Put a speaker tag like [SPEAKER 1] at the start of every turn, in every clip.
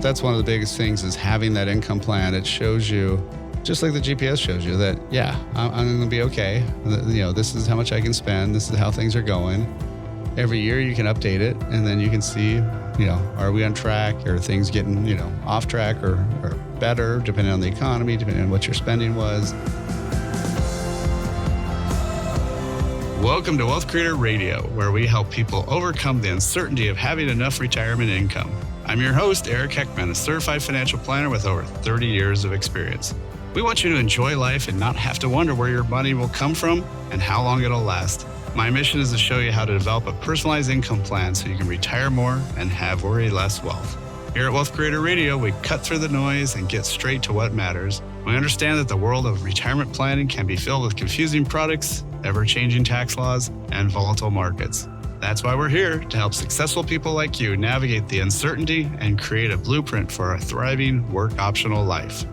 [SPEAKER 1] that's one of the biggest things is having that income plan. It shows you, just like the GPS shows you, that, yeah, I'm going to be okay. This is how much I can spend. This is how things are going. Every year you can update it, and then you can see, are we on track? Are things getting, off track or better, depending on the economy, depending on what your spending was. Welcome to Wealth Creator Radio, where we help people overcome the uncertainty of having enough retirement income. I'm your host, Eric Heckman, a certified financial planner with over 30 years of experience. We want you to enjoy life and not have to wonder where your money will come from and how long it'll last. My mission is to show you how to develop a personalized income plan so you can retire more and have worry less wealth. Here at Wealth Creator Radio, we cut through the noise and get straight to what matters. We understand that the world of retirement planning can be filled with confusing products, ever-changing tax laws, and volatile markets. That's why we're here to help successful people like you navigate the uncertainty and create a blueprint for a thriving, work-optional life.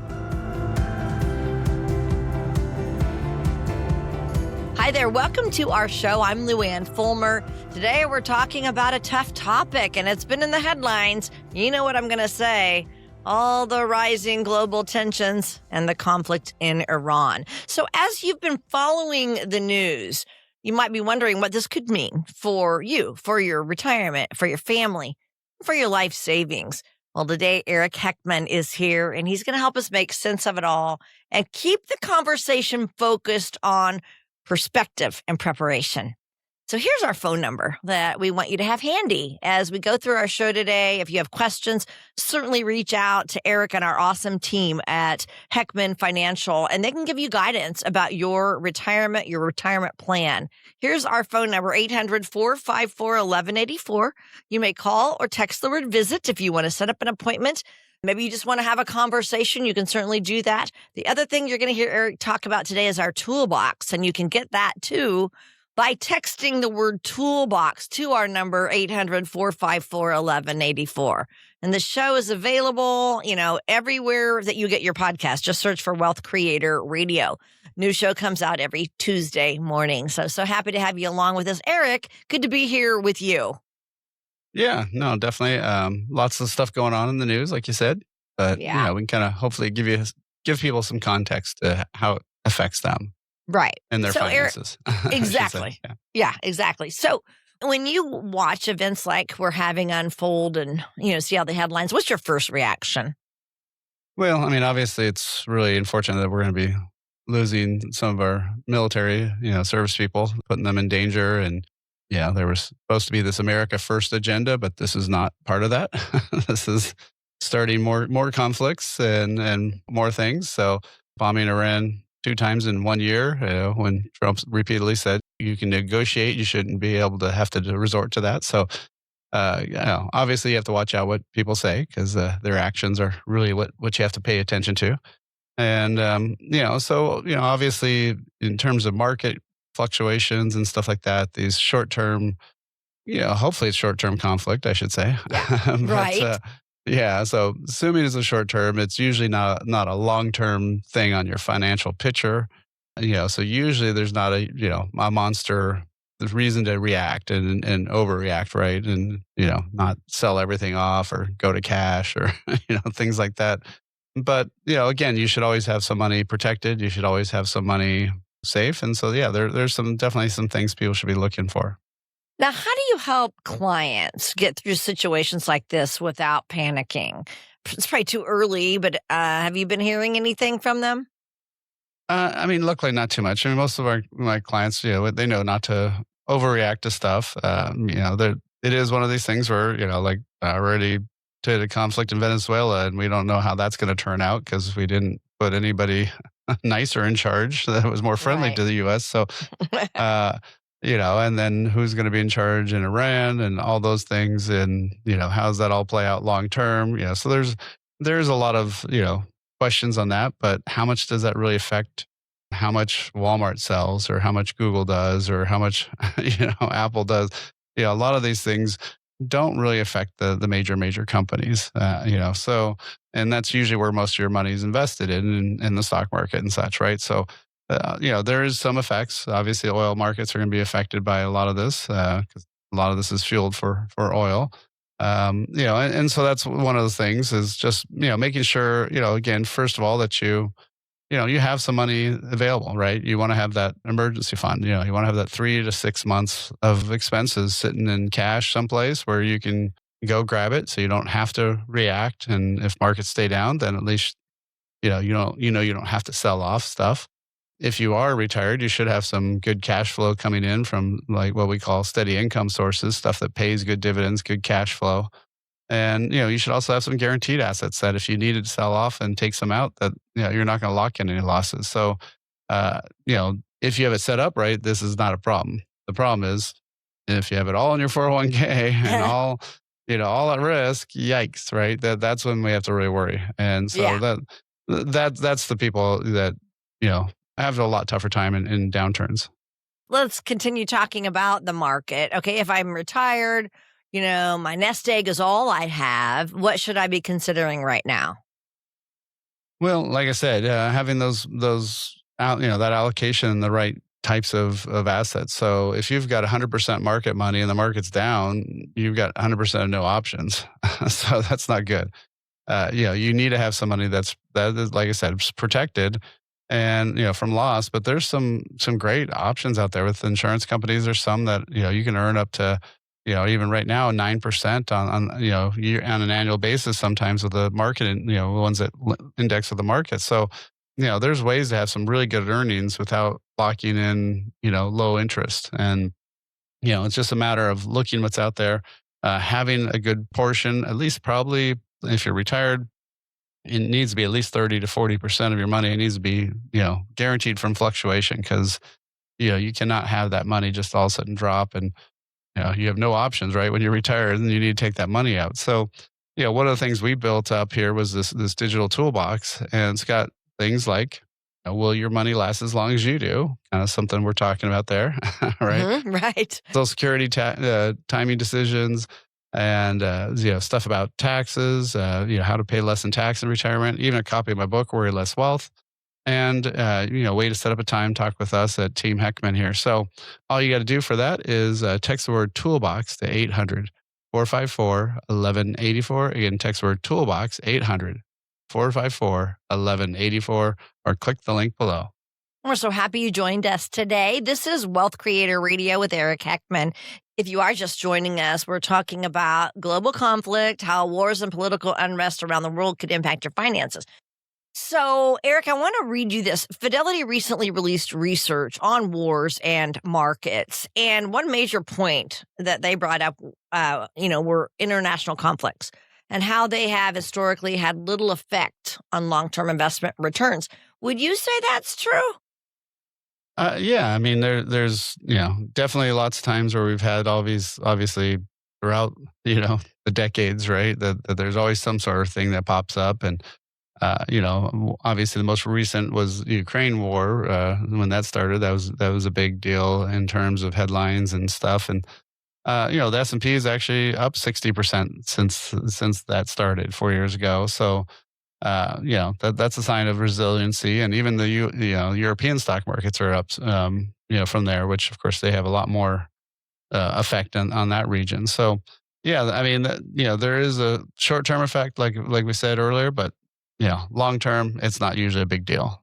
[SPEAKER 2] Hi there. Welcome to our show. I'm Luann Fulmer. Today we're talking about a tough topic, and it's been in the headlines. You know what I'm going to say. All the rising global tensions and the conflict in Iran. So as you've been following the news, you might be wondering what this could mean for you, for your retirement, for your family, for your life savings. Well, today, Eric Heckman is here, and he's going to help us make sense of it all and keep the conversation focused on perspective and preparation. So here's our phone number that we want you to have handy as we go through our show today. If you have questions, certainly reach out to Eric and our awesome team at Heckman Financial, and they can give you guidance about your retirement plan. Here's our phone number, 800-454-1184. You may call or text the word visit if you want to set up an appointment. Maybe you just want to have a conversation. You can certainly do that. The other thing you're going to hear Eric talk about today is our toolbox, and you can get that too by texting the word toolbox to our number, 800-454-1184. And the show is available, everywhere that you get your podcast. Just search for Wealth Creator Radio. New show comes out every Tuesday morning. So happy to have you along with us. Eric, good to be here with you.
[SPEAKER 1] Yeah, no, definitely. Lots of stuff going on in the news, like you said. But we can kind of hopefully give people some context to how it affects them.
[SPEAKER 2] Right.
[SPEAKER 1] And their finances.
[SPEAKER 2] Eric, exactly. Yeah, exactly. So when you watch events like we're having unfold and, see all the headlines, what's your first reaction?
[SPEAKER 1] Well, obviously it's really unfortunate that we're going to be losing some of our military, service people, putting them in danger. And there was supposed to be this America First agenda, but this is not part of that. This is starting more conflicts and more things. So bombing Iran 2 times in 1 year, when Trump repeatedly said you can negotiate, you shouldn't be able to have to resort to that. So, obviously you have to watch out what people say because their actions are really what you have to pay attention to. And, obviously in terms of market fluctuations and stuff like that, these short-term, hopefully it's short-term conflict, I should say.
[SPEAKER 2] Yeah, right.
[SPEAKER 1] So assuming it's a short term, it's usually not a long-term thing on your financial picture. So usually there's not a monster reason to react and overreact, right? And, not sell everything off or go to cash or, things like that. But, again, you should always have some money protected. You should always have some money safe. And so, there's definitely some things people should be looking for.
[SPEAKER 2] Now, how do you help clients get through situations like this without panicking? It's probably too early, but have you been hearing anything from them?
[SPEAKER 1] Luckily not too much. Most of my clients, they know not to overreact to stuff. It is one of these things where, like already to the conflict in Venezuela, and we don't know how that's going to turn out because we didn't put anybody nicer in charge that was more friendly to the U.S. So, and then who's going to be in charge in Iran and all those things. And, how does that all play out long term? So there's a lot of, questions on that, but how much does that really affect how much Walmart sells or how much Google does or how much, Apple does? A lot of these things don't really affect the major companies, so, and that's usually where most of your money is invested in the stock market and such, right? So, there is some effects. Obviously, oil markets are going to be affected by a lot of this because a lot of this is fueled for oil. And so that's one of the things is just, making sure, again, first of all, that you have some money available, right? You want to have that emergency fund. You want to have that 3 to 6 months of expenses sitting in cash someplace where you can go grab it so you don't have to react. And if markets stay down, then at least, you don't have to sell off stuff. If you are retired, you should have some good cash flow coming in from like what we call steady income sources, stuff that pays good dividends, good cash flow. And, you should also have some guaranteed assets that if you needed to sell off and take some out, that, you're not going to lock in any losses. So, if you have it set up right, this is not a problem. The problem is if you have it all in your 401k and all at risk, yikes, right? That's when we have to really worry. And so
[SPEAKER 2] Yeah.
[SPEAKER 1] that's the people that, have a lot tougher time in downturns.
[SPEAKER 2] Let's continue talking about the market. Okay, if I'm retired, my nest egg is all I have. What should I be considering right now?
[SPEAKER 1] Well, like I said, having those out, that allocation and the right types of assets. So if you've got 100% market money and the market's down, you've got 100% of no options. So that's not good. You need to have some money that is, like I said, protected and from loss. But there's some great options out there with insurance companies. There's some that you can earn up to even right now 9% on an annual basis. Sometimes with the market, and ones that index with the market. So there's ways to have some really good earnings without locking in low interest. And it's just a matter of looking what's out there, having a good portion, at least probably if you're retired. It needs to be at least 30 to 40% of your money. It needs to be, guaranteed from fluctuation because, you cannot have that money just all of a sudden drop and, you have no options, right? When you're retired and you need to take that money out. So, one of the things we built up here was this digital toolbox, and it's got things like, will your money last as long as you do? Kind of something we're talking about there, right?
[SPEAKER 2] Right.
[SPEAKER 1] Social Security timing decisions, and stuff about taxes, how to pay less in tax in retirement, even a copy of my book, Worry Less Wealth, and way to set up a time, talk with us at Team Heckman here. So all you got to do for that is text the word toolbox to 800-454-1184. Again, text the word toolbox, 800-454-1184, or click the link below.
[SPEAKER 2] We're so happy you joined us today. This is Wealth Creator Radio with Eric Heckman. If you are just joining us, we're talking about global conflict, how wars and political unrest around the world could impact your finances. So, Eric, I want to read you this. Fidelity recently released research on wars and markets. And one major point that they brought up, were international conflicts and how they have historically had little effect on long-term investment returns. Would you say that's true?
[SPEAKER 1] Yeah, I mean, there's definitely lots of times where we've had all these, obviously throughout the decades, right? That there's always some sort of thing that pops up, and obviously the most recent was the Ukraine war. When that started, that was a big deal in terms of headlines and stuff, and the S&P is actually up 60% since that started 4 years ago. So. That's a sign of resiliency, and even the European stock markets are up, from there, which of course they have a lot more effect on that region. So, yeah, I mean, there is a short term effect, like we said earlier, but long term, it's not usually a big deal.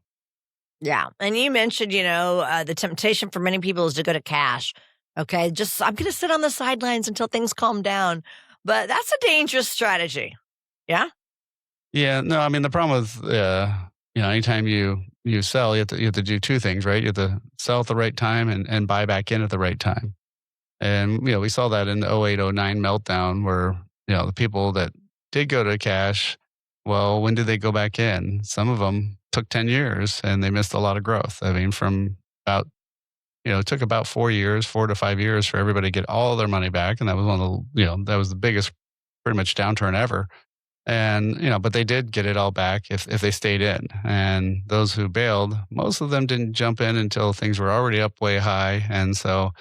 [SPEAKER 2] Yeah, and you mentioned, the temptation for many people is to go to cash. Okay, I'm going to sit on the sidelines until things calm down, but that's a dangerous strategy. Yeah.
[SPEAKER 1] Yeah, no, I mean, the problem with, anytime you sell, you have to do two things, right? You have to sell at the right time and buy back in at the right time. And, we saw that in the 08, 09 meltdown where, the people that did go to cash, well, when did they go back in? Some of them took 10 years and they missed a lot of growth. I mean, from about, it took about 4 to 5 years for everybody to get all their money back. And that was one of the, that was the biggest pretty much downturn ever. And, but they did get it all back if they stayed in. And those who bailed, most of them didn't jump in until things were already up way high. And so,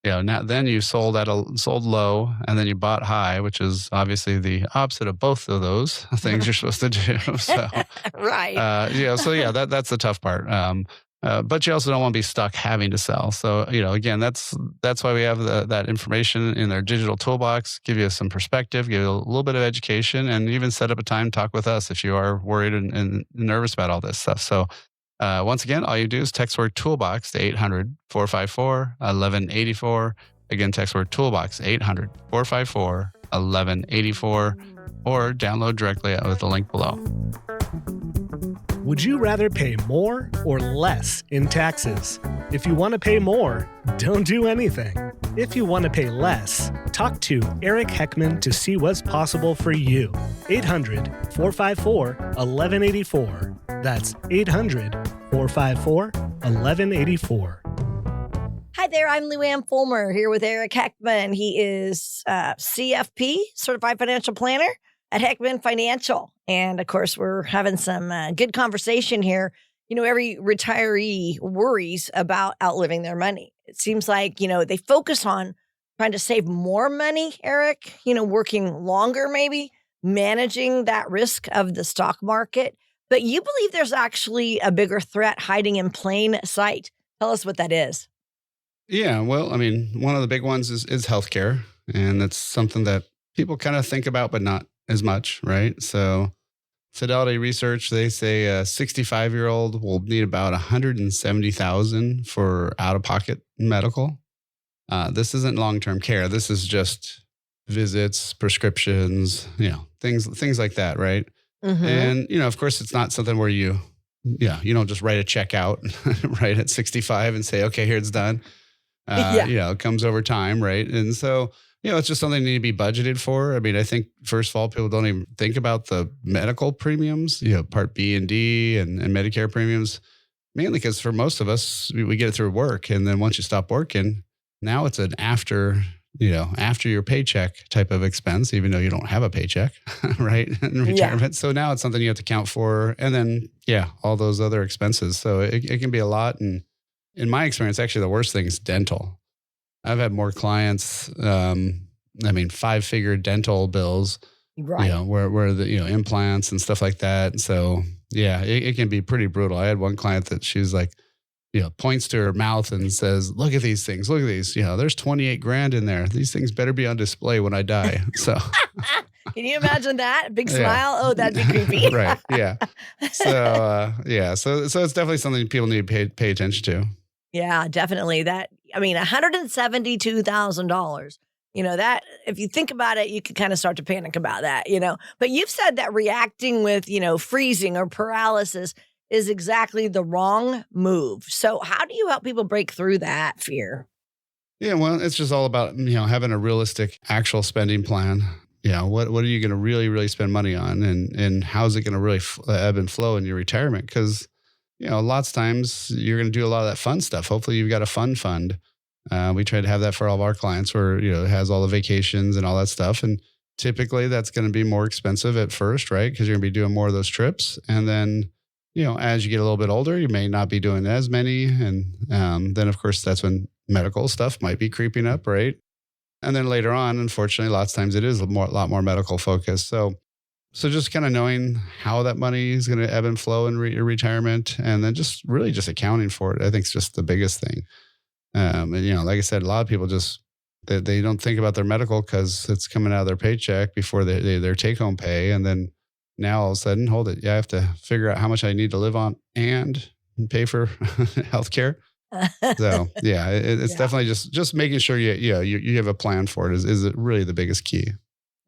[SPEAKER 1] now then you sold low and then you bought high, which is obviously the opposite of both of those things you're supposed to do. So,
[SPEAKER 2] Right.
[SPEAKER 1] so yeah, that's the tough part. But you also don't want to be stuck having to sell. So, again, that's why we have that information in their digital toolbox, give you some perspective, give you a little bit of education, and even set up a time to talk with us if you are worried and nervous about all this stuff. So once again, all you do is text word toolbox to 800-454-1184. Again, text word toolbox, 800-454-1184, or download directly with the link below.
[SPEAKER 3] Would you rather pay more or less in taxes? If you want to pay more, don't do anything. If you want to pay less, talk to Eric Heckman to see what's possible for you. 800-454-1184. That's 800-454-1184.
[SPEAKER 2] Hi there, I'm Luann Fulmer here with Eric Heckman. He is CFP, Certified Financial Planner at Heckman Financial. And of course, we're having some good conversation here. Every retiree worries about outliving their money. It seems like, they focus on trying to save more money, Eric, working longer, maybe managing that risk of the stock market. But you believe there's actually a bigger threat hiding in plain sight. Tell us what that is.
[SPEAKER 1] Yeah, well, one of the big ones is healthcare. And that's something that people kind of think about, but not as much, right? So Fidelity Research, they say a 65-year-old will need about $170,000 for out-of-pocket medical. This isn't long-term care. This is just visits, prescriptions, things like that, right? Mm-hmm. And, of course, it's not something where you don't just write a check out right at 65 and say, okay, here it's done. It comes over time, right? And so, it's just something that need to be budgeted for. I think, first of all, people don't even think about the medical premiums, Part B and D and Medicare premiums, mainly because for most of us, we get it through work. And then once you stop working, now it's an after your paycheck type of expense, even though you don't have a paycheck, right? In retirement. Yeah. So now it's something you have to account for. And then, all those other expenses. So it can be a lot. And in my experience, actually, the worst thing is dental. I've had more clients, 5-figure dental bills, right? Where the, implants and stuff like that. So it can be pretty brutal. I had one client that she's like, points to her mouth and says, look at these things, look at these, there's 28 grand in there. These things better be on display when I die. So
[SPEAKER 2] can you imagine that? Big smile. Oh, that'd be creepy.
[SPEAKER 1] Right. Yeah. So, so it's definitely something people need to pay attention to.
[SPEAKER 2] Yeah, definitely. $172,000, that if you think about it, you could kind of start to panic about that, But you've said that reacting with, freezing or paralysis is exactly the wrong move. So how do you help people break through that fear?
[SPEAKER 1] Yeah, well, it's just all about, having a realistic actual spending plan. What are you going to really, really spend money on? And how's it going to really ebb and flow in your retirement? Because lots of times you're going to do a lot of that fun stuff. Hopefully you've got a fun fund. We try to have that for all of our clients where, it has all the vacations and all that stuff. And typically that's going to be more expensive at first, right? Because you're going to be doing more of those trips. And then, as you get a little bit older, you may not be doing as many. And then, of course, that's when medical stuff might be creeping up, right? And then later on, unfortunately, lots of times it is a lot more medical focused. So just kind of knowing how that money is going to ebb and flow in your retirement, and then just really just accounting for it, I think is just the biggest thing. And, like I said, a lot of people just, they don't think about their medical because it's coming out of their paycheck before their take-home pay. And then now all of a sudden, hold it. Yeah, I have to figure out how much I need to live on and pay for healthcare. So it's definitely just making sure you have a plan for it is really the biggest key.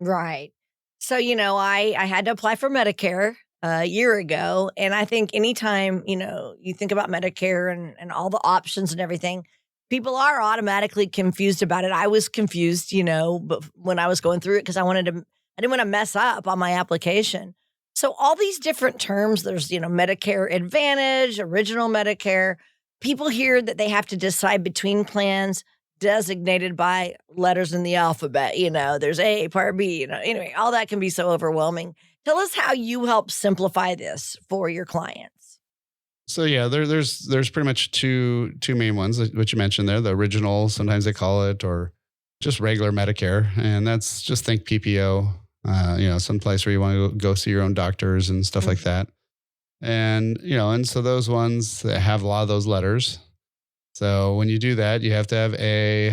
[SPEAKER 2] Right. So, I had to apply for Medicare a year ago. And I think anytime, you think about Medicare and all the options and everything, people are automatically confused about it. I was confused, but when I was going through it because I didn't want to mess up on my application. So all these different terms, there's, Medicare Advantage, Original Medicare. People hear that they have to decide between plans designated by letters in the alphabet. There's A, Part B, anyway, all that can be so overwhelming. Tell us how you help simplify this for your clients.
[SPEAKER 1] So there's pretty much two main ones, which you mentioned there, the original, sometimes they call it, or just regular Medicare. And that's just think PPO, some place where you want to go see your own doctors and stuff like that. And, and so those ones that have a lot of those letters. So when you do that, you have to have A,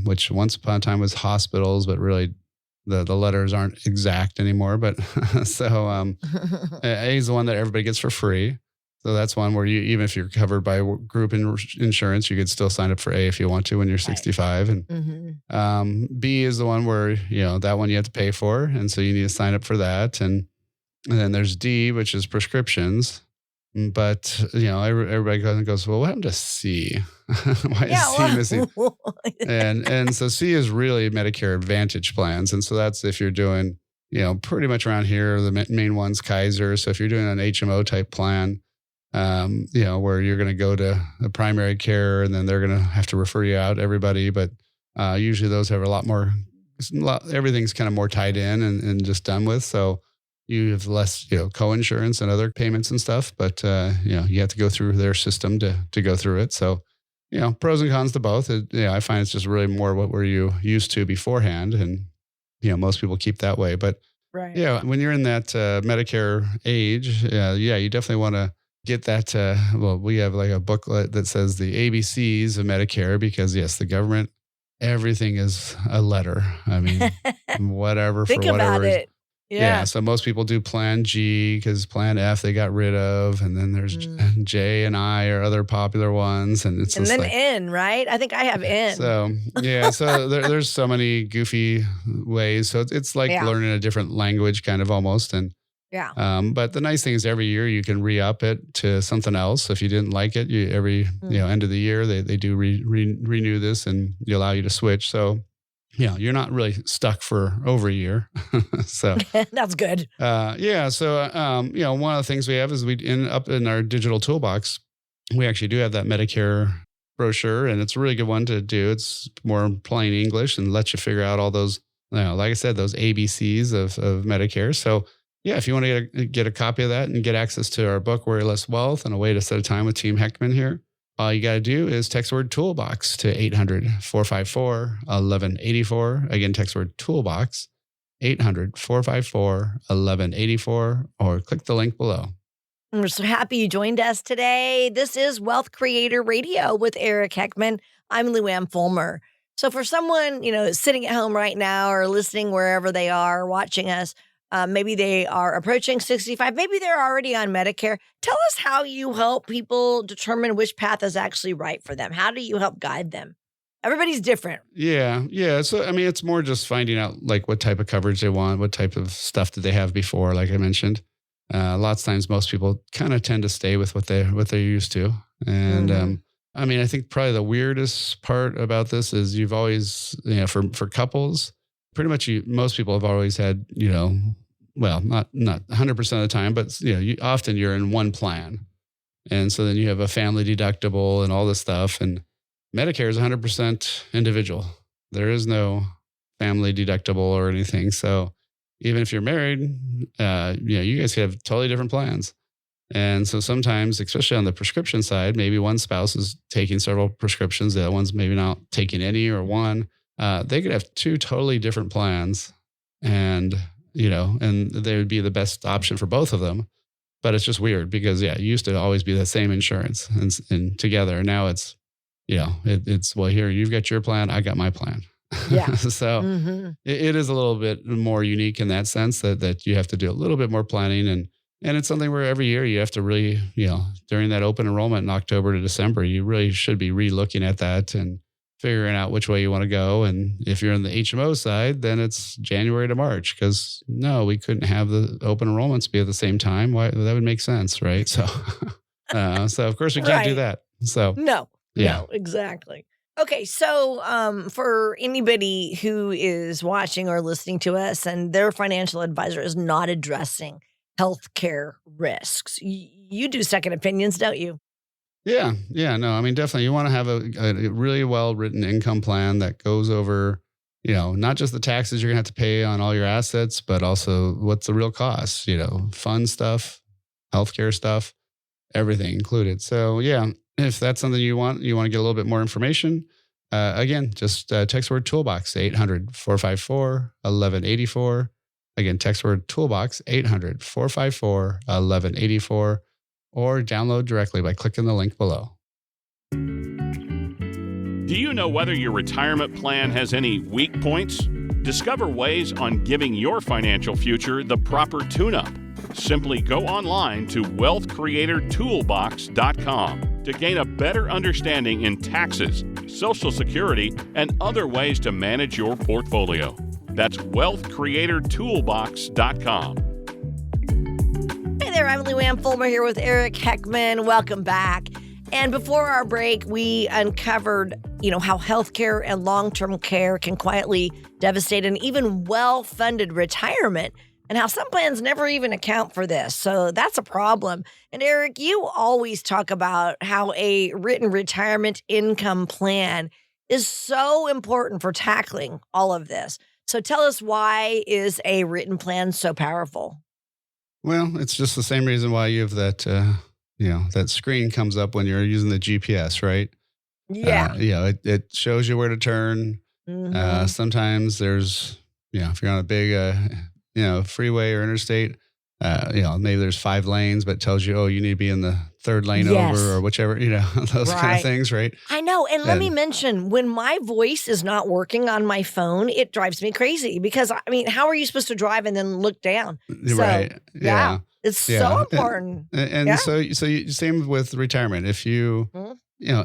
[SPEAKER 1] which once upon a time was hospitals, but really the letters aren't exact anymore. But so A is the one that everybody gets for free. So that's one where you, even if you're covered by group insurance, you could still sign up for A if you want to when you're 65. And B is the one where, that one you have to pay for. And so you need to sign up for that. And then there's D, which is prescriptions. But, everybody goes, well, what happened to C? Why is C missing? And so C is really Medicare Advantage plans. And so that's if you're doing, pretty much around here, the main one's Kaiser. So if you're doing an HMO type plan, where you're going to go to the primary care and then they're going to have to refer you out, everybody. But usually those have a lot more, everything's kind of more tied in and just done with. So you have less, co-insurance and other payments and stuff, but, you have to go through their system to go through it. So, pros and cons to both. I find it's just really more what were you used to beforehand. And, most people keep that way. But
[SPEAKER 2] right.
[SPEAKER 1] When you're in that Medicare age, you definitely want to get that. We have like a booklet that says the ABCs of Medicare because, yes, the government, everything is a letter. I mean, whatever.
[SPEAKER 2] Think
[SPEAKER 1] for whatever
[SPEAKER 2] about it. Yeah.
[SPEAKER 1] So most people do Plan G because Plan F they got rid of, and then there's J and I are other popular ones, and it's
[SPEAKER 2] and
[SPEAKER 1] just
[SPEAKER 2] then N, right? I think I have N.
[SPEAKER 1] So so there's so many goofy ways. So it's like learning a different language, kind of almost, and but the nice thing is every year you can re-up it to something else. If you didn't like it, every end of the year they do renew this and allow you to switch. So. You're not really stuck for over a year. So
[SPEAKER 2] that's good.
[SPEAKER 1] So, one of the things we have is we end up in our digital toolbox. We actually do have that Medicare brochure, and it's a really good one to do. It's more plain English and lets you figure out all those, like I said, those ABCs of Medicare. So, if you want to get a copy of that and get access to our book, Worry Less Wealth, and a way to set a time with Team Heckman here, all you got to do is text word toolbox to 800-454-1184. Again, text word toolbox, 800-454-1184, or click the link below.
[SPEAKER 2] We're so happy you joined us today. This is Wealth Creator Radio with Eric Heckman. I'm Luann Fulmer. So for someone, sitting at home right now or listening wherever they are, watching us, maybe they are approaching 65. Maybe they're already on Medicare. Tell us how you help people determine which path is actually right for them. How do you help guide them? Everybody's different.
[SPEAKER 1] Yeah. So, it's more just finding out like what type of coverage they want, what type of stuff did they have before, like I mentioned. Lots of times most people kind of tend to stay with what they're used to. And I think probably the weirdest part about this is you've always, for couples, pretty much most people have always had, well, not 100% of the time, but often you're in one plan. And so then you have a family deductible and all this stuff. And Medicare is 100% individual. There is no family deductible or anything. So even if you're married, you guys have totally different plans. And so sometimes, especially on the prescription side, maybe one spouse is taking several prescriptions. The other one's maybe not taking any or one. They could have two totally different plans and they would be the best option for both of them. But it's just weird because, it used to always be the same insurance and together. Now it's, it's, well, here, you've got your plan. I got my plan.
[SPEAKER 2] Yeah.
[SPEAKER 1] So it is a little bit more unique in that sense that you have to do a little bit more planning. And it's something where every year you have to really, during that open enrollment in October to December, you really should be re-looking at that and figuring out which way you want to go. And if you're on the HMO side, then it's January to March because we couldn't have the open enrollments be at the same time. Why? That would make sense, right? So, so of course we can't do that. So
[SPEAKER 2] no, exactly. Okay. So, for anybody who is watching or listening to us and their financial advisor is not addressing healthcare risks, you do second opinions, don't you?
[SPEAKER 1] Yeah. No, definitely you want to have a really well-written income plan that goes over, not just the taxes you're going to have to pay on all your assets, but also what's the real cost, fun stuff, healthcare stuff, everything included. So if that's something you want to get a little bit more information, again, just text word toolbox, 800-454-1184. Again, text word toolbox, 800-454-1184. or download directly by clicking the link below.
[SPEAKER 4] Do you know whether your retirement plan has any weak points? Discover ways on giving your financial future the proper tune-up. Simply go online to wealthcreatortoolbox.com to gain a better understanding in taxes, Social Security, and other ways to manage your portfolio. That's wealthcreatortoolbox.com.
[SPEAKER 2] Hey there, I'm Luann Fulmer here with Eric Heckman. Welcome back. And before our break, we uncovered, how healthcare and long-term care can quietly devastate an even well-funded retirement, and how some plans never even account for this. So that's a problem. And Eric, you always talk about how a written retirement income plan is so important for tackling all of this. So tell us, why is a written plan so powerful?
[SPEAKER 1] Well, it's just the same reason why you have that, that screen comes up when you're using the GPS, right?
[SPEAKER 2] Yeah.
[SPEAKER 1] It shows you where to turn.
[SPEAKER 2] Mhm.
[SPEAKER 1] Sometimes there's, if you're on a big, freeway or interstate, maybe there's 5 lanes, but it tells you, oh, you need to be in the 3rd lane
[SPEAKER 2] Yes.
[SPEAKER 1] over or whichever, those kind
[SPEAKER 2] Right.
[SPEAKER 1] of things, right?
[SPEAKER 2] I know. And let me mention, when my voice is not working on my phone, it drives me crazy because, how are you supposed to drive and then look down? So,
[SPEAKER 1] Right.
[SPEAKER 2] yeah, it's so
[SPEAKER 1] Yeah.
[SPEAKER 2] important.
[SPEAKER 1] And
[SPEAKER 2] Yeah.
[SPEAKER 1] so same with retirement. If you,
[SPEAKER 2] Mhm.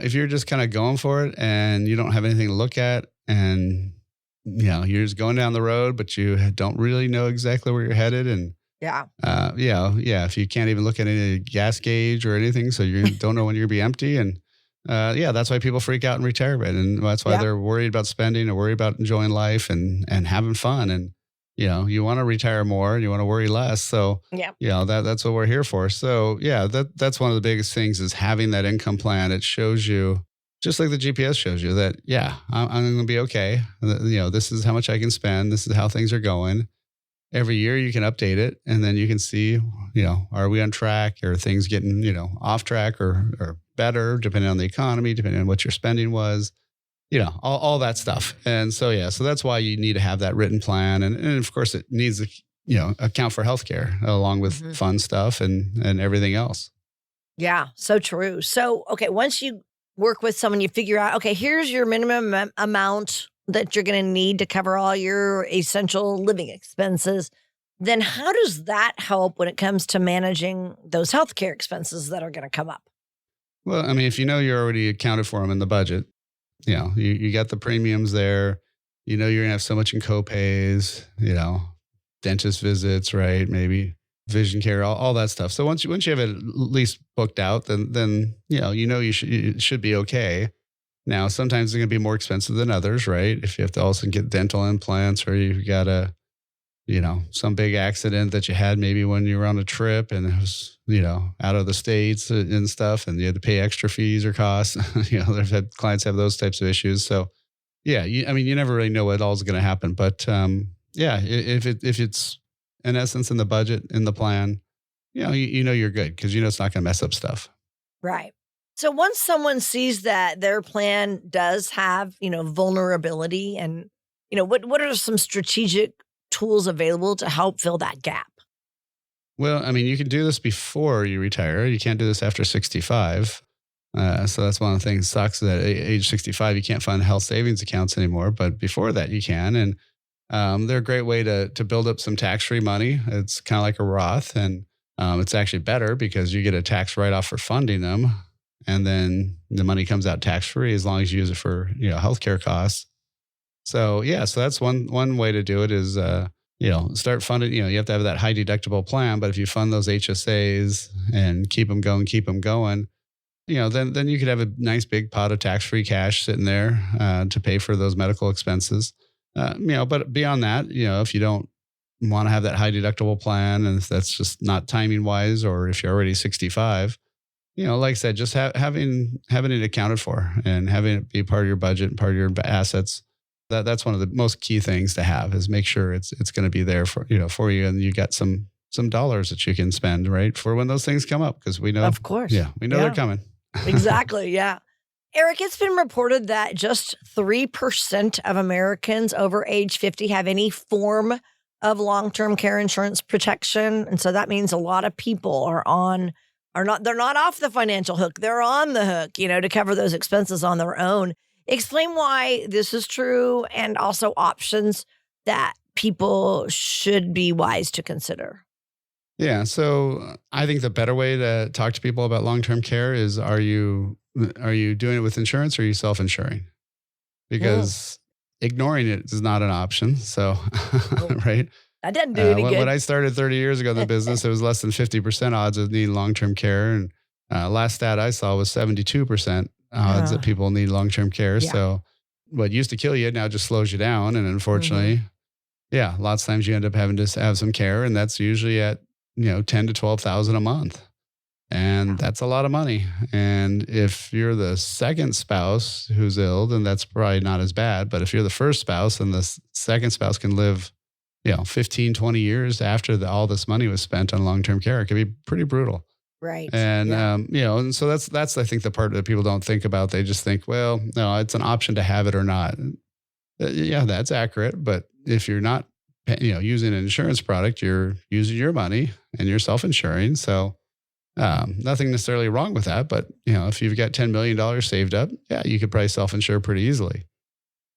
[SPEAKER 1] if you're just kind of going for it and you don't have anything to look at, and you're just going down the road, but you don't really know exactly where you're headed, and
[SPEAKER 2] Yeah.
[SPEAKER 1] if you can't even look at any gas gauge or anything, so you don't know when you're gonna be empty, and that's why people freak out in retirement, and that's why
[SPEAKER 2] Yeah.
[SPEAKER 1] they're worried about spending or worried about enjoying life and having fun, and you want to retire more and you want to worry less. So
[SPEAKER 2] Yeah.
[SPEAKER 1] that's what we're here for. So that's one of the biggest things, is having that income plan. It shows you, just like the GPS shows you, that I'm going to be okay. This is how much I can spend. This is how things are going. Every year you can update it, and then you can see, are we on track? Are things getting, off track or better, depending on the economy, depending on what your spending was, all that stuff. And so, so that's why you need to have that written plan. And of course it needs to, account for healthcare along with
[SPEAKER 2] Mhm.
[SPEAKER 1] fun stuff and everything else.
[SPEAKER 2] Yeah. So true. So, okay, once you work with someone, you figure out, okay, here's your minimum amount that you're going to need to cover all your essential living expenses. Then how does that help when it comes to managing those healthcare expenses that are going to come up?
[SPEAKER 1] Well, if you're already accounted for them in the budget, you got the premiums there, you're going to have so much in copays, dentist visits, right? Maybe vision care, all that stuff. So once you have it at least booked out, then you should be okay. Now, sometimes they're going to be more expensive than others, right? If you have to also get dental implants, or you've got some big accident that you had maybe when you were on a trip and it was, out of the States and stuff, and you had to pay extra fees or costs. They've had clients have those types of issues. So, you never really know what all is going to happen. But if it's in essence in the budget, in the plan, you're good, because it's not going to mess up stuff.
[SPEAKER 2] Right. So once someone sees that their plan does have, vulnerability, and, what are some strategic tools available to help fill that gap?
[SPEAKER 1] Well, you can do this before you retire. You can't do this after 65. So that's one of the things that sucks, that at age 65, you can't fund health savings accounts anymore. But before that, you can. And they're a great way to build up some tax-free money. It's kind of like a Roth. And it's actually better because you get a tax write-off for funding them. And then the money comes out tax-free as long as you use it for, healthcare costs. So, so that's one way to do it, is, start funding. You have to have that high deductible plan, but if you fund those HSAs and keep them going, then you could have a nice big pot of tax-free cash sitting there to pay for those medical expenses. But beyond that, if you don't want to have that high deductible plan, and if that's just not timing wise, or if you're already 65, like I said, just having it accounted for and having it be part of your budget and part of your assets. That's one of the most key things to have, is make sure it's going to be there for you, and you got some dollars that you can spend, right, for when those things come up, because we know,
[SPEAKER 2] Of course.
[SPEAKER 1] we know they're coming.
[SPEAKER 2] Exactly. Yeah. Eric, it's been reported that just 3% of Americans over age 50 have any form of long-term care insurance protection. And so that means a lot of people are on are not, they're not off the financial hook. They're on the hook, to cover those expenses on their own. Explain why this is true and also options that people should be wise to consider.
[SPEAKER 1] Yeah. So I think the better way to talk to people about long-term care is, are you doing it with insurance or are you self-insuring? Because ignoring it is not an option. So, right.
[SPEAKER 2] That doesn't do any good.
[SPEAKER 1] When I started 30 years ago in the business, it was less than 50% odds of needing long-term care. And last stat I saw was 72% odds that people need long-term care. Yeah. So what used to kill you now just slows you down. And unfortunately, lots of times you end up having to have some care. And that's usually at, 10 to 12,000 a month. And that's a lot of money. And if you're the second spouse who's ill, then that's probably not as bad. But if you're the first spouse and the second spouse can live 15, 20 years after all this money was spent on long-term care, it can be pretty brutal.
[SPEAKER 2] Right.
[SPEAKER 1] And, and so that's, I think, the part that people don't think about. They just think, well, no, it's an option to have it or not. Yeah, that's accurate. But if you're not, using an insurance product, you're using your money and you're self-insuring. So nothing necessarily wrong with that. But, if you've got $10 million saved up, you could probably self-insure pretty easily.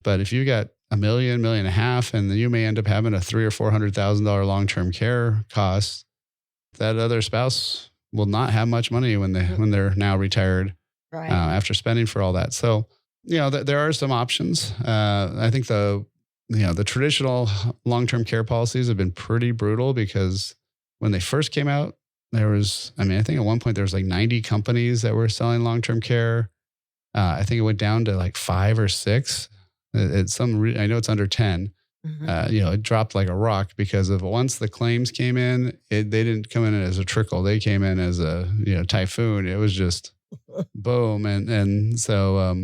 [SPEAKER 1] But if you got $1 million, $1.5 million, and then you may end up having a $300,000 or $400,000 long-term care cost, that other spouse will not have much money when they're now retired, right, after spending for all that. So, there are some options. I think the traditional long-term care policies have been pretty brutal, because when they first came out, there was, I think at one point there was like 90 companies that were selling long-term care. I think it went down to like 5 or 6. I know it's under 10. It dropped like a rock because of once the claims came in, they didn't come in as a trickle. They came in as a, typhoon. It was just boom. And so,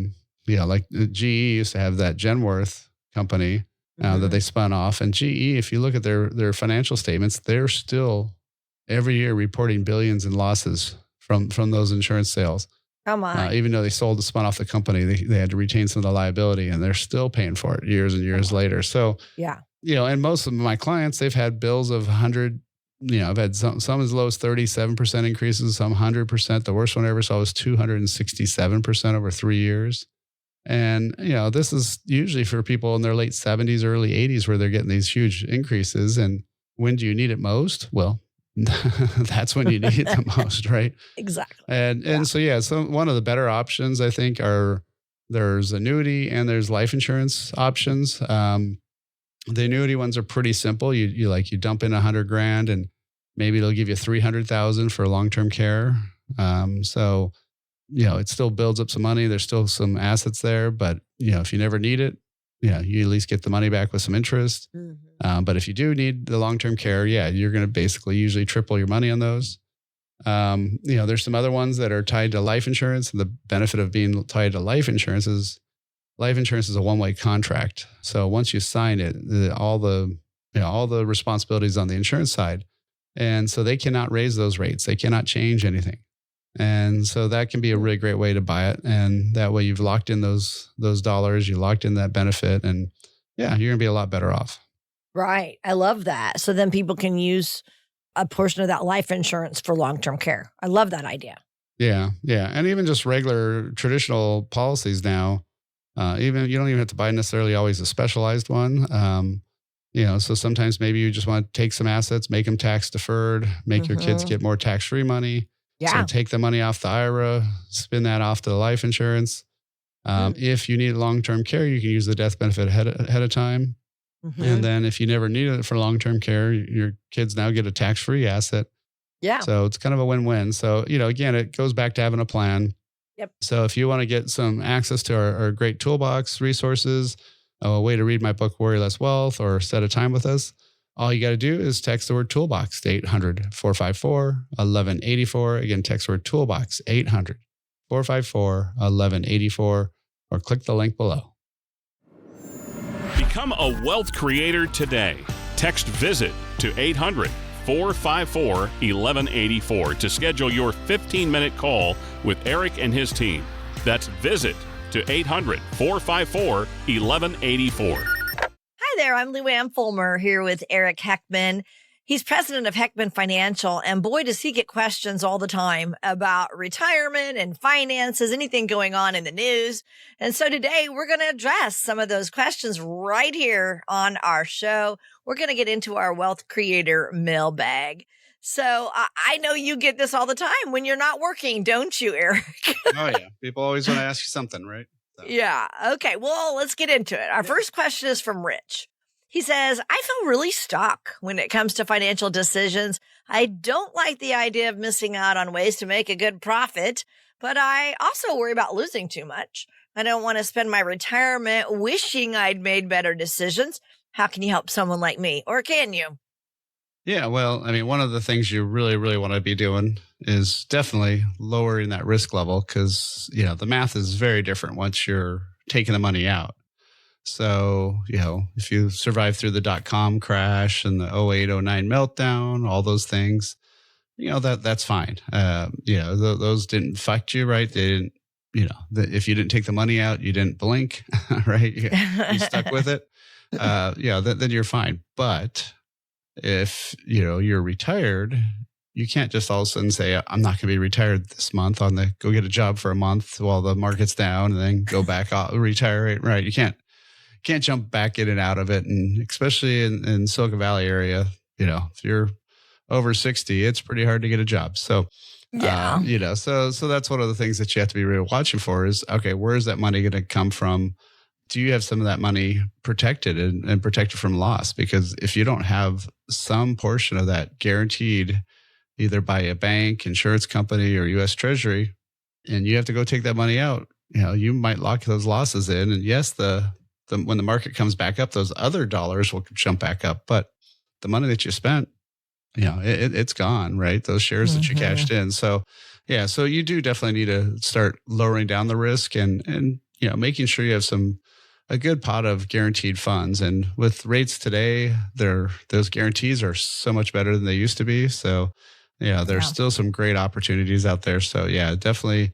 [SPEAKER 1] like GE used to have that Genworth company that they spun off. And GE, if you look at their financial statements, they're still every year reporting billions in losses from those insurance sales.
[SPEAKER 2] Come on.
[SPEAKER 1] Even though they spun off the company, they had to retain some of the liability, and they're still paying for it years and years later. So, and most of my clients, they've had bills of 100, I've had some as low as 37% increases, some 100%. The worst one I ever saw was 267% over 3 years. And, this is usually for people in their late 70s, early 80s, where they're getting these huge increases. And when do you need it most? Well, that's when you need it the most, right?
[SPEAKER 2] Exactly.
[SPEAKER 1] And so one of the better options, I think, there's annuity and there's life insurance options. The annuity ones are pretty simple. You dump in $100,000 and maybe it'll give you $300,000 for long-term care. So it still builds up some money. There's still some assets there, but if you never need it, you at least get the money back with some interest. Mm-hmm. But if you do need the long-term care, you're going to basically usually triple your money on those. There's some other ones that are tied to life insurance. And the benefit of being tied to life insurance is a one-way contract. So once you sign it, all the responsibilities on the insurance side. And so they cannot raise those rates. They cannot change anything. And so that can be a really great way to buy it. And that way you've locked in those dollars, you locked in that benefit, and you're going to be a lot better off.
[SPEAKER 2] Right. I love that. So then people can use a portion of that life insurance for long-term care. I love that idea.
[SPEAKER 1] Yeah. Yeah. And even just regular traditional policies now, even you don't even have to buy necessarily always a specialized one. So sometimes maybe you just want to take some assets, make them tax deferred, make your kids get more tax-free money. Yeah. So take the money off the IRA, spin that off to the life insurance. If you need long-term care, you can use the death benefit ahead of time. Mm-hmm. And then if you never need it for long-term care, your kids now get a tax-free asset. Yeah. So it's kind of a win-win. So, again, it goes back to having a plan. Yep. So if you want to get some access to our great toolbox resources, a way to read my book, Worry Less Wealth, or set a time with us, all you got to do is text the word toolbox to 800-454-1184. Again, text the word toolbox, 800-454-1184, or click the link below.
[SPEAKER 4] Become a wealth creator today. Text VISIT to 800-454-1184 to schedule your 15-minute call with Eric and his team. That's VISIT to 800-454-1184.
[SPEAKER 2] Hi there, I'm Luann Fulmer here with Eric Heckman. He's president of Heckman Financial, and boy, does he get questions all the time about retirement and finances, anything going on in the news. And so today we're going to address some of those questions right here on our show. We're going to get into our Wealth Creator mailbag. So I know you get this all the time when you're not working, don't you, Eric?
[SPEAKER 1] Oh, yeah. People always want to ask you something, right? So.
[SPEAKER 2] Yeah. Okay. Well, let's get into it. Our first question is from Rich. He says, I feel really stuck when it comes to financial decisions. I don't like the idea of missing out on ways to make a good profit, but I also worry about losing too much. I don't want to spend my retirement wishing I'd made better decisions. How can you help someone like me? Or can you?
[SPEAKER 1] Yeah, well, I mean, one of the things you really, really want to be doing is definitely lowering that risk level because, the math is very different once you're taking the money out. So, if you survive through the dot-com crash and the 08, 09 meltdown, all those things, that's fine. Those didn't affect you, right? They didn't, if you didn't take the money out, you didn't blink, right? You stuck with it. Then you're fine. But if, you're retired, you can't just all of a sudden say, I'm not going to be retired this month go get a job for a month while the market's down and then go back out, retire. Right. You can't jump back in and out of it. And especially in Silicon Valley area, if you're over 60, it's pretty hard to get a job. So,
[SPEAKER 2] yeah.
[SPEAKER 1] So that's one of the things that you have to be really watching for is, okay, where is that money going to come from? Do you have some of that money protected and protected from loss? Because if you don't have some portion of that guaranteed either by a bank, insurance company, or U.S. Treasury, and you have to go take that money out, you might lock those losses in. And yes, when the market comes back up, those other dollars will jump back up. But the money that you spent, it's gone, right? Those shares that you cashed in. So, so you do definitely need to start lowering down the risk and making sure you have a good pot of guaranteed funds. And with rates today, those guarantees are so much better than they used to be. So, there's still some great opportunities out there. So, definitely.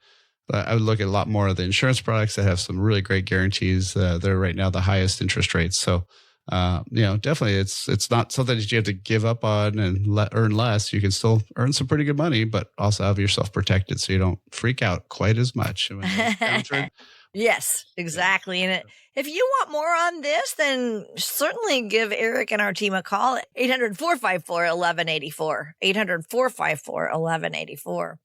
[SPEAKER 1] I would look at a lot more of the insurance products that have some really great guarantees. They're right now the highest interest rates. So, definitely it's not something that you have to give up on and earn less. You can still earn some pretty good money, but also have yourself protected so you don't freak out quite as much.
[SPEAKER 2] Yes, exactly. And if you want more on this, then certainly give Eric and our team a call at 800-454-1184, 800-454-1184.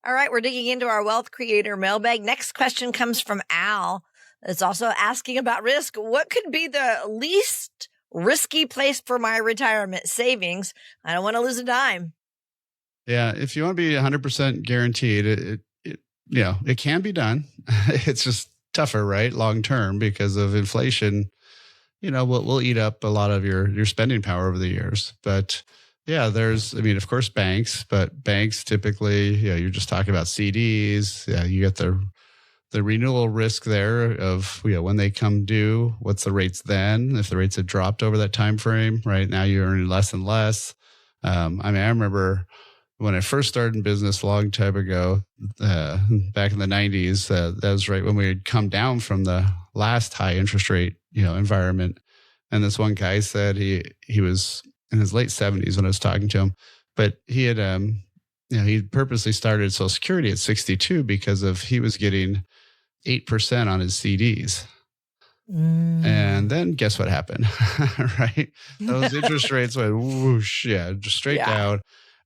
[SPEAKER 2] All right, we're digging into our Wealth Creator mailbag. Next question comes from Al. It's also asking about risk. What could be the least risky place for my retirement savings? I don't want to lose a dime.
[SPEAKER 1] Yeah, if you want to be 100% guaranteed, it can be done. It's just tougher, right? Long term because of inflation, will eat up a lot of your spending power over the years. But of course, banks, but banks typically, you're just talking about CDs. Yeah, you get the renewal risk there of, when they come due, what's the rates then? If the rates have dropped over that time frame, right now you're earning less and less. I remember when I first started in business a long time ago, back in the 90s, that was right when we had come down from the last high interest rate, environment. And this one guy said he was in his late 70s when I was talking to him, but he had, he purposely started Social Security at 62 because he was getting 8% on his CDs. And then guess what happened, right? Those interest rates went whoosh, just straight down.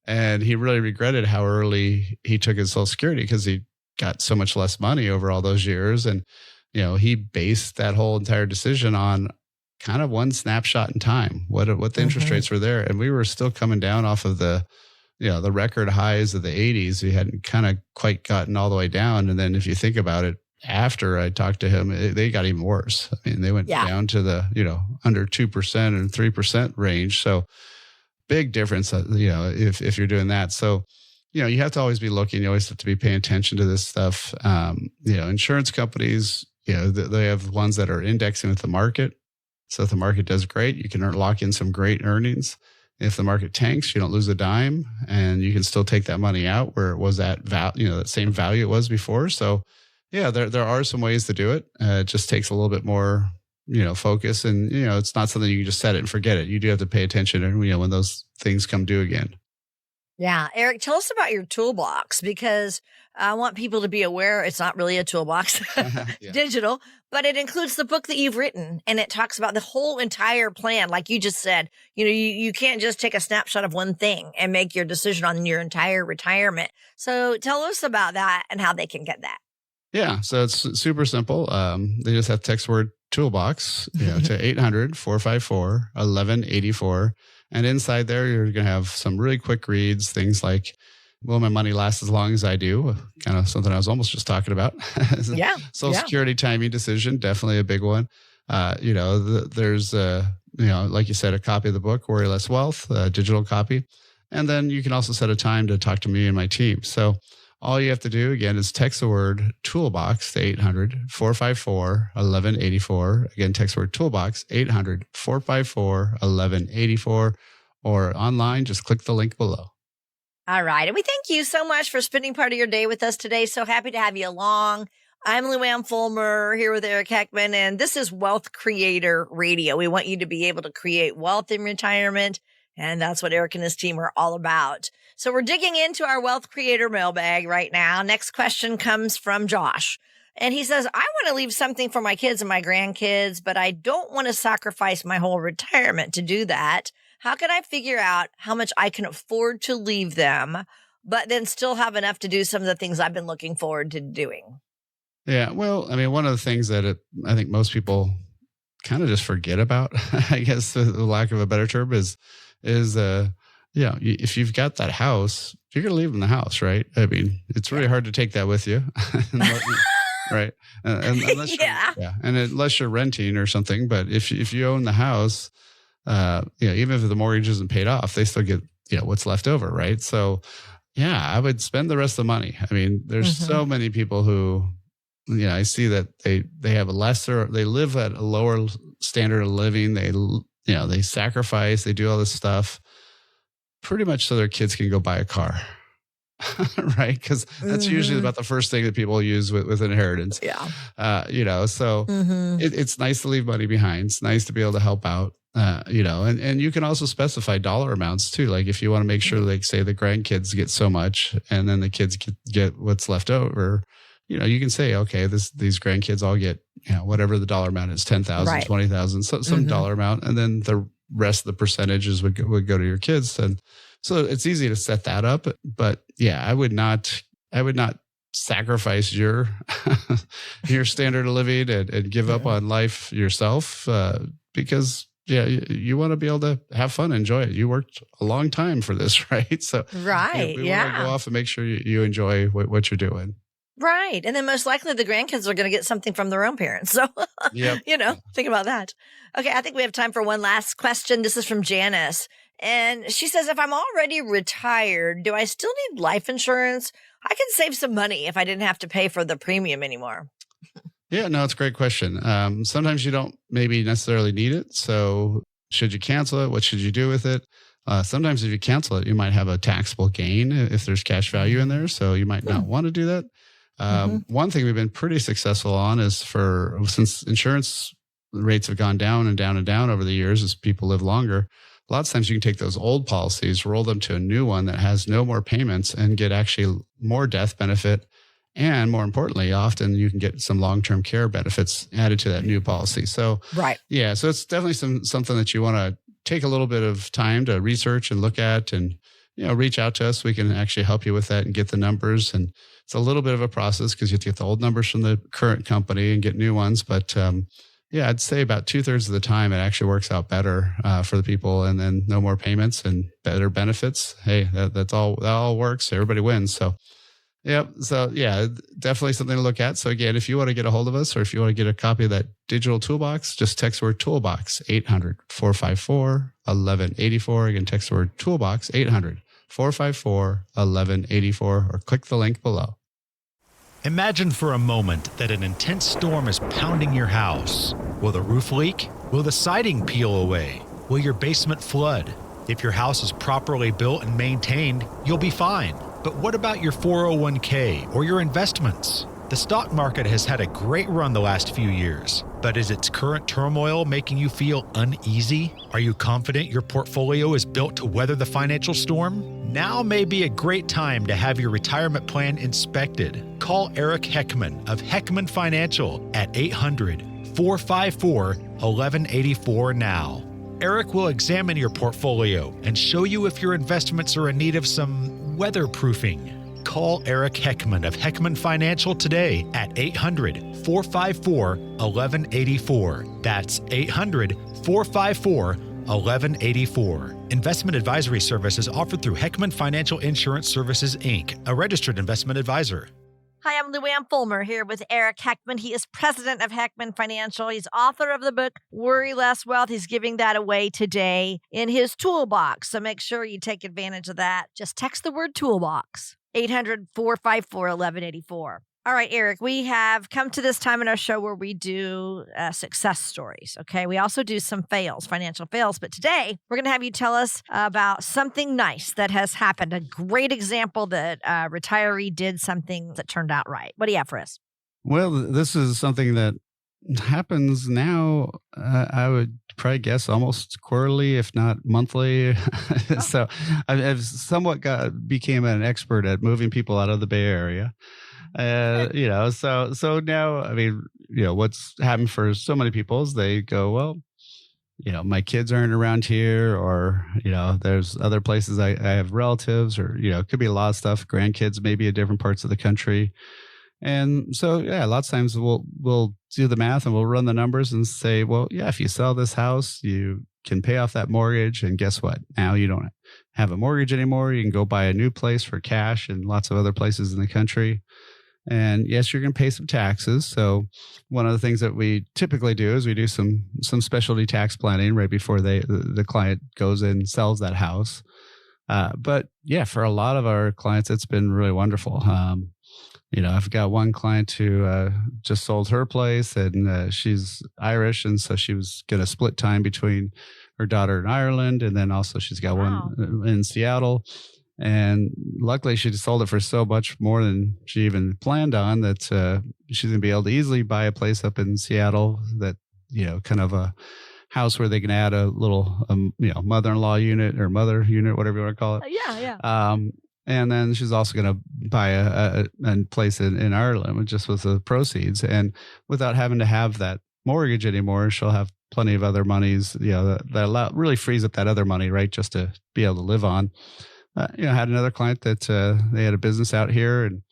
[SPEAKER 1] And he really regretted how early he took his Social Security because he got so much less money over all those years. And, he based that whole entire decision on kind of one snapshot in time, what the interest rates were there. And we were still coming down off of the record highs of the 80s. We hadn't kind of quite gotten all the way down. And then if you think about it, after I talked to him, they got even worse. I mean, they went down to the, under 2% and 3% range. So big difference, if you're doing that. So, you have to always be looking. You always have to be paying attention to this stuff. Insurance companies, they have ones that are indexing with the market. So if the market does great, you can lock in some great earnings. If the market tanks, you don't lose a dime and you can still take that money out where it was at that same value it was before. So there are some ways to do it. It just takes a little bit more focus. And, it's not something you can just set it and forget it. You do have to pay attention and, when those things come due again.
[SPEAKER 2] Yeah. Eric, tell us about your toolbox, because I want people to be aware it's not really a toolbox, digital, but it includes the book that you've written, and it talks about the whole entire plan. Like you just said, you can't just take a snapshot of one thing and make your decision on your entire retirement. So tell us about that and how they can get that.
[SPEAKER 1] Yeah. So it's super simple. They just have text word toolbox, to 800-454-1184. And inside there, you're going to have some really quick reads, things like, will my money last as long as I do? Kind of something I was almost just talking about.
[SPEAKER 2] Yeah.
[SPEAKER 1] Social Security timing decision, definitely a big one. There's, like you said, a copy of the book, Worry Less Wealth, a digital copy. And then you can also set a time to talk to me and my team. So all you have to do, again, is text the word toolbox to 800-454-1184. Again, text the word toolbox, 800-454-1184. Or online, just click the link below.
[SPEAKER 2] All right. And we thank you so much for spending part of your day with us today. So happy to have you along. I'm Luann Fulmer here with Eric Heckman, and this is Wealth Creator Radio. We want you to be able to create wealth in retirement, and that's what Eric and his team are all about. So we're digging into our Wealth Creator mailbag right now. Next question comes from Josh. And he says, I want to leave something for my kids and my grandkids, but I don't want to sacrifice my whole retirement to do that. How can I figure out how much I can afford to leave them, but then still have enough to do some of the things I've been looking forward to doing?
[SPEAKER 1] Yeah. Well, I mean, one of the things that I think most people kind of just forget about, I guess the lack of a better term is if you've got that house, you're going to leave them the house, right? I mean, it's really hard to take that with you. Right. Unless and unless you're renting or something, but if you own the house, even if the mortgage isn't paid off, they still get, what's left over. Right. So I would spend the rest of the money. I mean, there's so many people who, I see that they have they live at a lower standard of living. They sacrifice, they do all this stuff pretty much so their kids can go buy a car. Right. Because that's usually about the first thing that people use with inheritance.
[SPEAKER 2] Yeah.
[SPEAKER 1] It's nice to leave money behind. It's nice to be able to help out. And you can also specify dollar amounts too. Like if you want to make sure, like say the grandkids get so much and then the kids get what's left over, you can say, okay, these grandkids all get, whatever the dollar amount is, 10,000, right. 20,000, some dollar amount. And then the rest of the percentages would go to your kids. And so it's easy to set that up, but I would not sacrifice your, your standard of living and give up on life yourself, because you want to be able to have fun, enjoy it. You worked a long time for this, right? So
[SPEAKER 2] right,
[SPEAKER 1] we want to go off and make sure you enjoy what you're doing.
[SPEAKER 2] Right. And then most likely the grandkids are going to get something from their own parents. So, think about that. Okay. I think we have time for one last question. This is from Janice. And she says, if I'm already retired, do I still need life insurance? I can save some money if I didn't have to pay for the premium anymore.
[SPEAKER 1] Yeah, no, it's a great question. Sometimes you don't maybe necessarily need it. So should you cancel it? What should you do with it? Sometimes if you cancel it, you might have a taxable gain if there's cash value in there. So you might not want to do that. One thing we've been pretty successful on is since insurance rates have gone down and down and down over the years as people live longer, a lot of times you can take those old policies, roll them to a new one that has no more payments and get actually more death benefit. And more importantly, often you can get some long-term care benefits added to that new policy. So, right. Yeah. So it's definitely something that you want to take a little bit of time to research and look at and, reach out to us. We can actually help you with that and get the numbers. And it's a little bit of a process because you have to get the old numbers from the current company and get new ones. But I'd say about 2/3 of the time it actually works out better for the people, and then no more payments and better benefits. Hey, that all works. Everybody wins. So, yep. So definitely something to look at. So again, if you want to get a hold of us or if you want to get a copy of that digital toolbox, just text the word toolbox, 800-454-1184. Again, text the word toolbox, 800-454-1184, or click the link below.
[SPEAKER 5] Imagine for a moment that an intense storm is pounding your house. Will the roof leak? Will the siding peel away? Will your basement flood? If your house is properly built and maintained, you'll be fine. But what about your 401k or your investments? The stock market has had a great run the last few years, but is its current turmoil making you feel uneasy? Are you confident your portfolio is built to weather the financial storm? Now may be a great time to have your retirement plan inspected. Call Eric Heckman of Heckman Financial at 800-454-1184 now. Eric will examine your portfolio and show you if your investments are in need of some weatherproofing. Call Eric Heckman of Heckman Financial today at 800-454-1184. That's 800-454-1184. Investment advisory services offered through Heckman Financial Insurance Services, Inc., a registered investment advisor.
[SPEAKER 2] Hi, I'm Luann Fulmer here with Eric Heckman. He is president of Heckman Financial. He's author of the book, Worry Less Wealth. He's giving that away today in his toolbox. So make sure you take advantage of that. Just text the word toolbox, 800-454-1184. All right, Eric, we have come to this time in our show where we do success stories, okay? We also do some fails, financial fails. But today, we're going to have you tell us about something nice that has happened, a great example that a retiree did something that turned out right. What do you have for us?
[SPEAKER 1] Well, this is something that happens now, I would probably guess almost quarterly, if not monthly. So I've somewhat became an expert at moving people out of the Bay Area. So now, I mean, what's happened for so many people is they go, well, my kids aren't around here, or, there's other places I have relatives, or, it could be a lot of stuff, grandkids, maybe in different parts of the country. And so, yeah, lots of times we'll do the math and we'll run the numbers and say, well, yeah, if you sell this house, you can pay off that mortgage. And guess what? Now you don't have a mortgage anymore. You can go buy a new place for cash in lots of other places in the country. And yes, you're going to pay some taxes. So one of the things that we typically do is we do some specialty tax planning right before the client goes in and sells that house. But yeah, for a lot of our clients, it's been really wonderful. I've got one client who just sold her place, and she's Irish, and so she was going to split time between her daughter in Ireland, and then also she's got one in Seattle. And luckily, she sold it for so much more than she even planned on that she's going to be able to easily buy a place up in Seattle that, kind of a house where they can add a little, mother-in-law unit or mother unit, whatever you want to call it.
[SPEAKER 2] Yeah.
[SPEAKER 1] And then she's also going to buy a place in Ireland just with the proceeds. And without having to have that mortgage anymore, she'll have plenty of other monies, that really frees up that other money, right, just to be able to live on. I had another client that they had a business out here and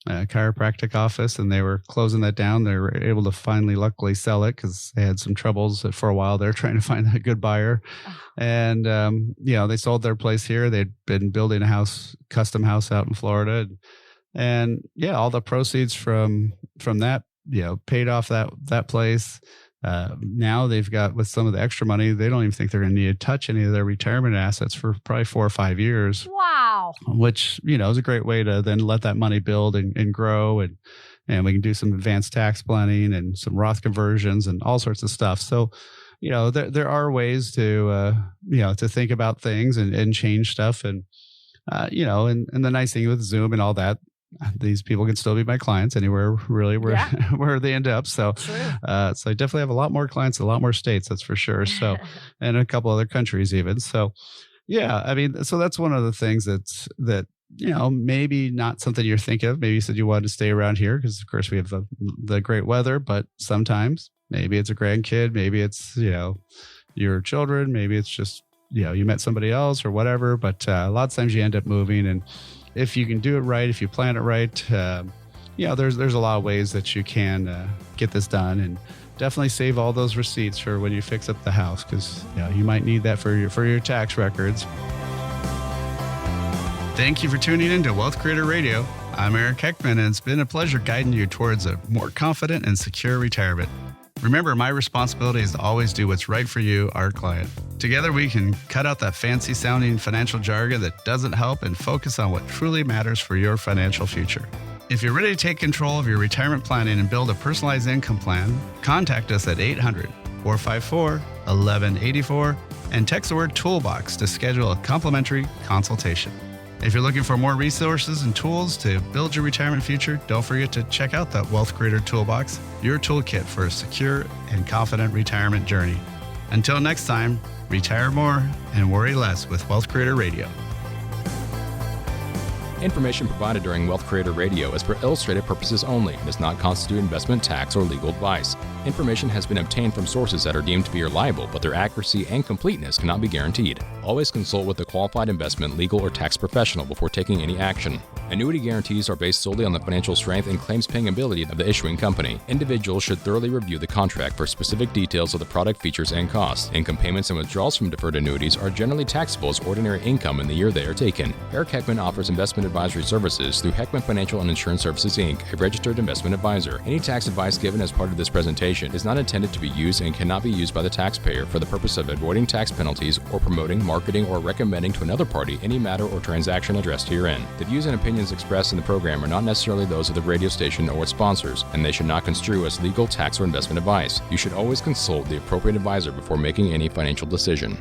[SPEAKER 1] a chiropractic office, and they were closing that down. They were able to finally, luckily, sell it because they had some troubles for a while. They're trying to find a good buyer. And, they sold their place here. They'd been building a custom house out in Florida. And all the proceeds from that, paid off that place. Now they've got, with some of the extra money, they don't even think they're going to need to touch any of their retirement assets for probably 4 or 5 years.
[SPEAKER 2] Wow.
[SPEAKER 1] Which, is a great way to then let that money build and grow. And we can do some advanced tax planning and some Roth conversions and all sorts of stuff. So, there are ways to think about things and change stuff. And, and the nice thing with Zoom and all that, these people can still be my clients anywhere really where they end up. So, so I definitely have a lot more clients, a lot more states, that's for sure. So, and a couple other countries even. So, yeah, I mean, so that's one of the things that maybe not something you're thinking of. Maybe you said you wanted to stay around here because, of course, we have the great weather. But sometimes maybe it's a grandkid, maybe it's your children, maybe it's just you met somebody else or whatever. But a lot of times you end up moving, and if you can do it right, if you plan it right, there's a lot of ways that you can get this done, and definitely save all those receipts for when you fix up the house, because you might need that for your tax records. Thank you for tuning in to Wealth Creator Radio. I'm Eric Heckman, and it's been a pleasure guiding you towards a more confident and secure retirement. Remember, my responsibility is to always do what's right for you, our client. Together, we can cut out that fancy-sounding financial jargon that doesn't help and focus on what truly matters for your financial future. If you're ready to take control of your retirement planning and build a personalized income plan, contact us at 800-454-1184 and text the word TOOLBOX to schedule a complimentary consultation. If you're looking for more resources and tools to build your retirement future, don't forget to check out that Wealth Creator Toolbox, your toolkit for a secure and confident retirement journey. Until next time, retire more and worry less with Wealth Creator Radio.
[SPEAKER 6] Information provided during Wealth Creator Radio is for illustrative purposes only and does not constitute investment, tax, or legal advice. Information has been obtained from sources that are deemed to be reliable, but their accuracy and completeness cannot be guaranteed. Always consult with a qualified investment, legal, or tax professional before taking any action. Annuity guarantees are based solely on the financial strength and claims-paying ability of the issuing company. Individuals should thoroughly review the contract for specific details of the product features and costs. Income payments and withdrawals from deferred annuities are generally taxable as ordinary income in the year they are taken. Eric Heckman offers investment advisory services through Heckman Financial and Insurance Services, Inc., a registered investment advisor. Any tax advice given as part of this presentation is not intended to be used and cannot be used by the taxpayer for the purpose of avoiding tax penalties or promoting, marketing, or recommending to another party any matter or transaction addressed herein. The views and opinions expressed in the program are not necessarily those of the radio station or its sponsors, and they should not construe as legal, tax, or investment advice. You should always consult the appropriate advisor before making any financial decision.